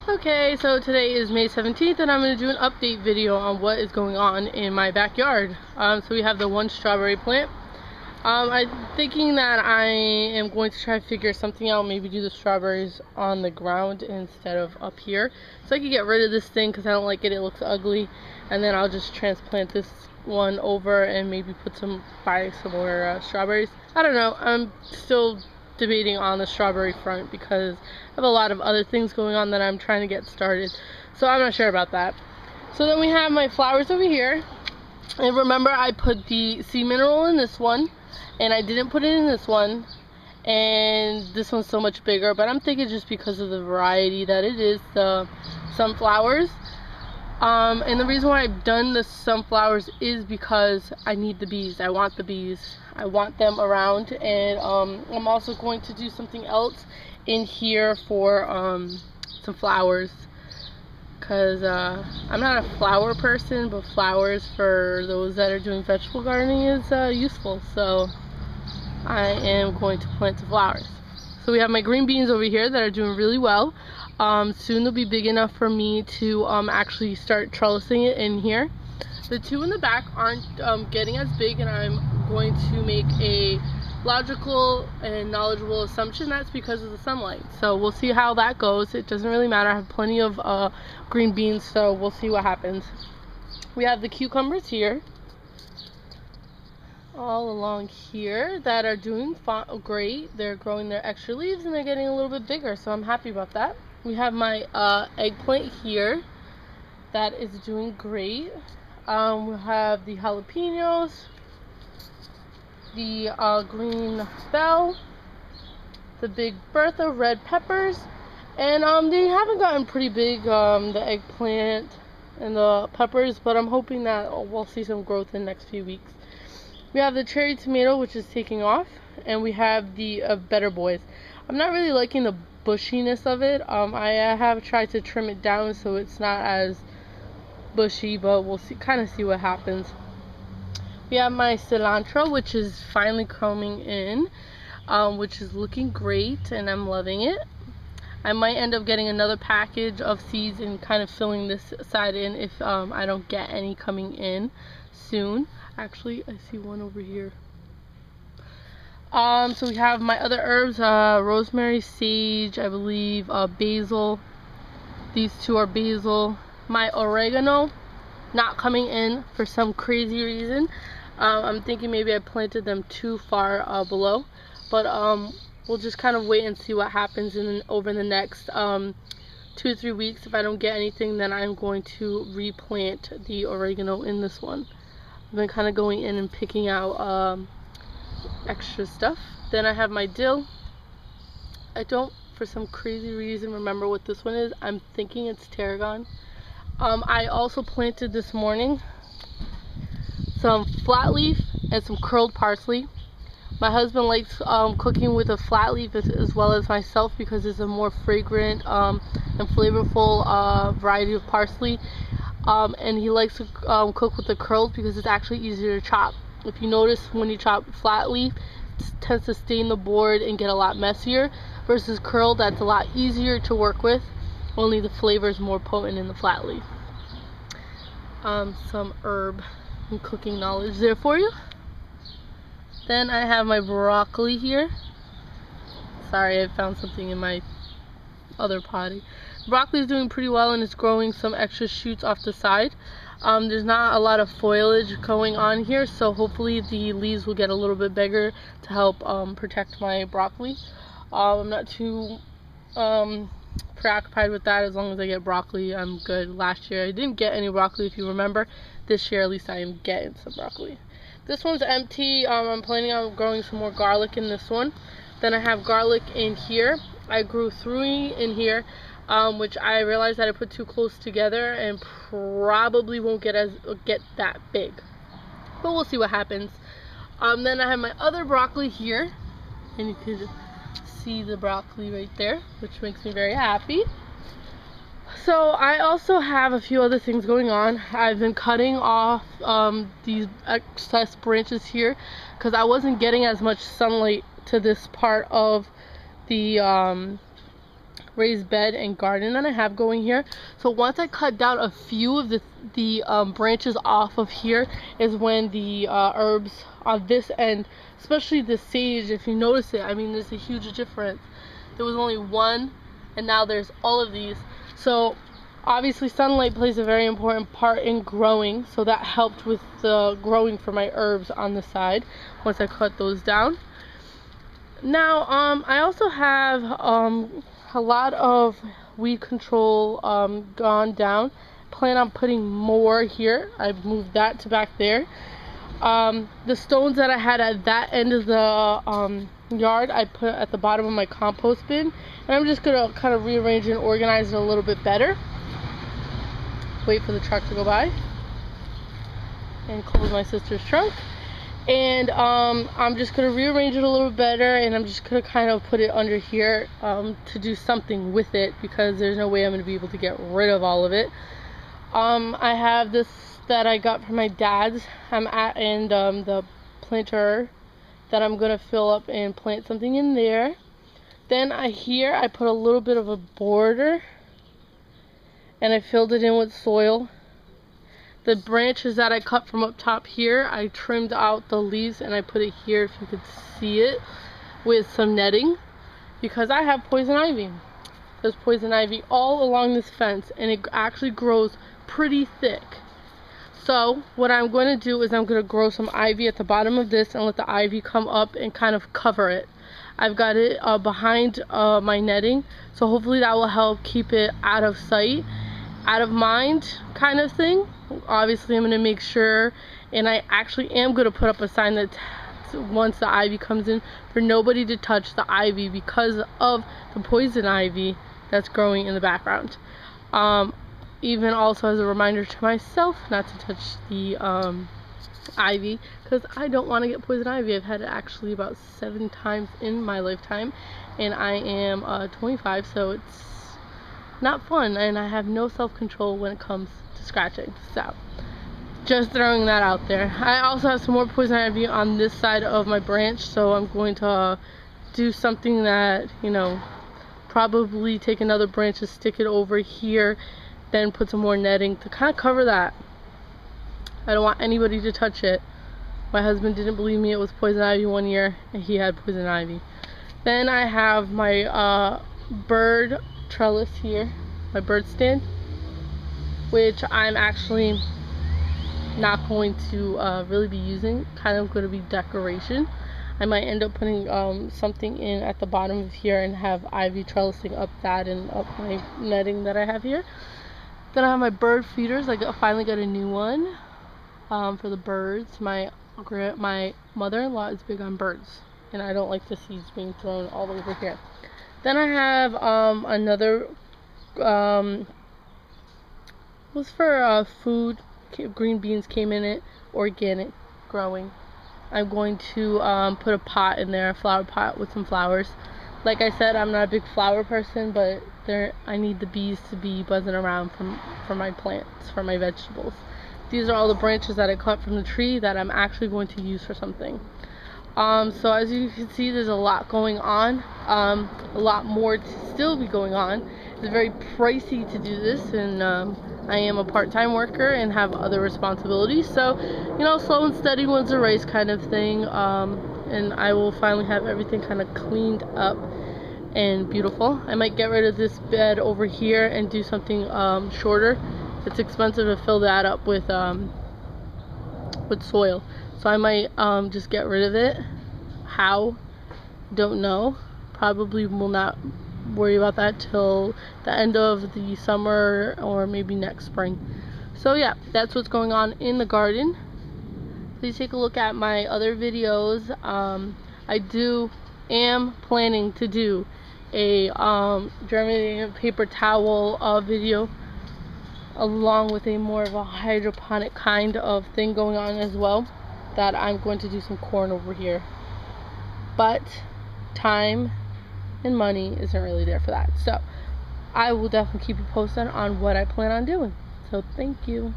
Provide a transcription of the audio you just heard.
Okay, so today is May 17th and I'm going to do an update video on what is going on in my backyard. So we have the one strawberry plant. I'm thinking that I am going to try to figure something out, maybe do the strawberries on the ground instead of up here. So I can get rid of this thing because I don't like it, it looks ugly. And then I'll just transplant this one over and maybe buy some more strawberries. I don't know, I'm still debating on the strawberry front because I have a lot of other things going on that I'm trying to get started, so I'm not sure about that. So then we have my flowers over here, and remember I put the sea mineral in this one and I didn't put it in this one, and this one's so much bigger, but I'm thinking just because of the variety that it is, the sunflowers. And the reason why I've done the sunflowers is because I need the bees. I want the bees. I want them around. And I'm also going to do something else in here for some flowers. Because I'm not a flower person, but flowers for those that are doing vegetable gardening is useful. So I am going to plant some flowers. So we have my green beans over here that are doing really well. Soon they'll be big enough for me to actually start trellising it in here. The two in the back aren't getting as big, and I'm going to make a logical and knowledgeable assumption that's because of the sunlight. So we'll see how that goes. It doesn't really matter. I have plenty of green beans, so we'll see what happens. We have the cucumbers here, all along here, that are doing great. They're growing their extra leaves and they're getting a little bit bigger, so I'm happy about that. We have my eggplant here that is doing great. We have the jalapenos, the green bell, the big Bertha red peppers, and they haven't gotten pretty big, the eggplant and the peppers, but I'm hoping that we'll see some growth in the next few weeks. We have the cherry tomato, which is taking off, and we have the Better Boys. I'm not really liking the bushiness of it. I have tried to trim it down so it's not as bushy, but we'll kind of see what happens. We have my cilantro, which is finally coming in, which is looking great, and I'm loving it. I might end up getting another package of seeds and kind of filling this side in if I don't get any coming in soon. Actually, I see one over here. So we have my other herbs, rosemary, sage, I believe, basil. These two are basil. My oregano, not coming in for some crazy reason. I'm thinking maybe I planted them too far below. But we'll just kind of wait and see what happens over the next 2 to 3 weeks. If I don't get anything, then I'm going to replant the oregano in this one. I've been kind of going in and picking out extra stuff. Then I have my dill. I don't, for some crazy reason, remember what this one is. I'm thinking it's tarragon. I also planted this morning some flat leaf and some curled parsley. My husband likes cooking with a flat leaf as well as myself because it's a more fragrant and flavorful variety of parsley. And he likes to cook with the curls because it's actually easier to chop. If you notice, when you chop flat leaf, it tends to stain the board and get a lot messier, versus curl, that's a lot easier to work with, only the flavor is more potent in the flat leaf. Some herb and cooking knowledge there for you. Then I have my broccoli here. Sorry, I found something in my other potty. Broccoli is doing pretty well and it's growing some extra shoots off the side. There's not a lot of foliage going on here, so hopefully the leaves will get a little bit bigger to help protect my broccoli. I'm not too preoccupied with that. As long as I get broccoli, I'm good. Last year I didn't get any broccoli, if you remember. This year at least I am getting some broccoli. This one's empty. I'm planning on growing some more garlic in this one. Then I have garlic in here. I grew 3 in here, which I realized that I put too close together and probably won't get that big, but we'll see what happens. Then I have my other broccoli here, and you can see the broccoli right there, which makes me very happy. So I also have a few other things going on. I've been cutting off these excess branches here because I wasn't getting as much sunlight to this part of the raised bed and garden that I have going here. So once I cut down a few of the branches off of here is when the herbs on this end, especially the sage, if you notice it, I mean, there's a huge difference. There was only one and now there's all of these. So obviously sunlight plays a very important part in growing, so that helped with the growing for my herbs on the side once I cut those down. Now I also have a lot of weed control gone down. Plan on putting more here. I've moved that to back there. The stones that I had at that end of the yard I put at the bottom of my compost bin, and I'm just gonna kind of rearrange and organize it a little bit better. Wait for the truck to go by and close my sister's trunk. And I'm just gonna rearrange it a little better, and I'm just gonna kind of put it under here to do something with it, because there's no way I'm gonna be able to get rid of all of it. I have this that I got from my dad's and the planter that I'm gonna fill up and plant something in there. Then here I put a little bit of a border and I filled it in with soil. The branches that I cut from up top here, I trimmed out the leaves and I put it here, if you could see it, with some netting, because I have poison ivy. There's poison ivy all along this fence, and it actually grows pretty thick. So what I'm going to do is I'm going to grow some ivy at the bottom of this and let the ivy come up and kind of cover it. I've got it behind my netting, so hopefully that will help keep it out of sight, out of mind kind of thing. Obviously I'm going to make sure, and I actually am going to put up a sign that once the ivy comes in, for nobody to touch the ivy because of the poison ivy that's growing in the background. Even also as a reminder to myself not to touch the ivy, because I don't want to get poison ivy. I've had it actually about 7 times in my lifetime, and I am 25, so it's not fun, and I have no self-control when it comes to scratching. So just throwing that out there. I also have some more poison ivy on this side of my branch, so I'm going to do something that, you know, probably take another branch and stick it over here, then put some more netting to kind of cover that. I don't want anybody to touch it. My husband didn't believe me it was poison ivy one year, and he had poison ivy. Then I have my bird trellis here, my bird stand, which I'm actually not going to really be using, kind of going to be decoration. I might end up putting something in at the bottom of here and have ivy trellising up that and up my netting that I have here. Then I have my bird feeders. I finally got a new one for the birds. My mother-in-law is big on birds, and I don't like the seeds being thrown all over here. Then I have another was for food. Green beans came in it, organic growing. I'm going to put a pot in there, a flower pot with some flowers. Like I said, I'm not a big flower person, but I need the bees to be buzzing around for my plants, for my vegetables. These are all the branches that I cut from the tree that I'm actually going to use for something. So as you can see, there's a lot going on, a lot more to still be going on. It's very pricey to do this, and I am a part-time worker and have other responsibilities, so you know, slow and steady wins the race kind of thing. And I will finally have everything kind of cleaned up and beautiful. I might get rid of this bed over here and do something shorter. It's expensive to fill that up with soil, so I might just get rid of it. How? Don't know. Probably will not worry about that till the end of the summer or maybe next spring. So yeah, that's what's going on in the garden. Please take a look at my other videos. I am planning to do a germinating paper towel video, along with a more of a hydroponic kind of thing going on as well, that I'm going to do some corn over here. But time and money isn't really there for that. So I will definitely keep you posted on what I plan on doing. So thank you.